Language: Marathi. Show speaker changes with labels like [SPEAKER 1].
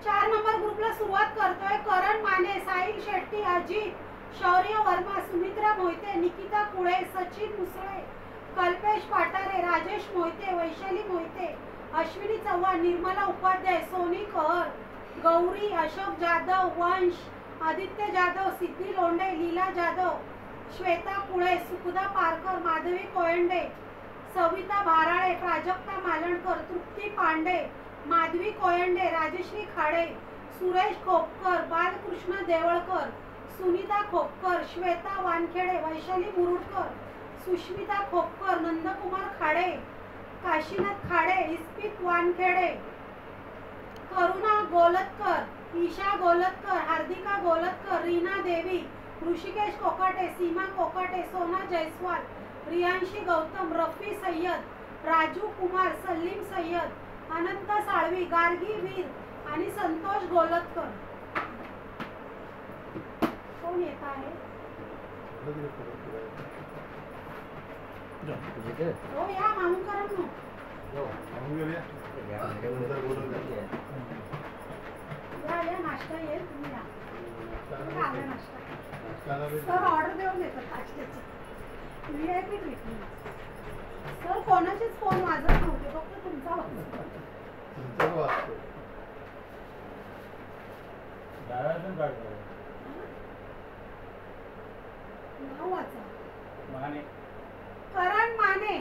[SPEAKER 1] 4 नंबर ग्रुपला सुरुवात करतोय. करण माने, साहिल शेट्टी, अजित, शौर्य वर्मा, सुमित्रा मोहिते, निकिता कुळे, सचिन मुसळे, कल्पेश पाटारे, राजेश मोहिते, वैशाली मोहिते, अश्विनी चव्हाण, निर्मला उपाध्याय, सोनी कहर, गौरी, अशोक जाधव, वंश, आदित्य जाधव, सिद्धी लोंढे, लीला जाधव, श्वेता कुळे, सुखदा पारकर, माधवी कोयंडे, सविता भाराळे, प्राजक्ता मालणकर, तृप्ती पांडे, माधवी कोयंडे, राजश्री खाडे, सुरेश खोपकर, बालकृष्ण देवळकर, सुनीता खोपकर, श्वेता वानखेडे, वैशाली मुरुडकर, सुष्मिता खोपकर, नंदकुमार खाडे, काशीनाथ खाडे, इस्पित वानखेडे, करुणा गोलतकर, ईशा गोलतकर, हार्दिका गोलतकर, रीना देवी, ऋषिकेश कोकाटे, सीमा कोकाटे, सोना जयस्वाल, रियांशी गौतम, रफी सय्यद, राजू कुमार, सलीम सय्यद, अनंत साळवी, गार्गी वीर आणि संतोष गोलतकर. कोण येत आहे? हो या माऊंकरांनो. या नाश्ता येईल तुम्ही या. सर ऑर्डर देऊन देतात नाश्त्याची. VIP treatment. सर कोणाचेच फोन वाजत नव्हते, फक्त तुमचा वाजतो. नाव वाचा. करण माने.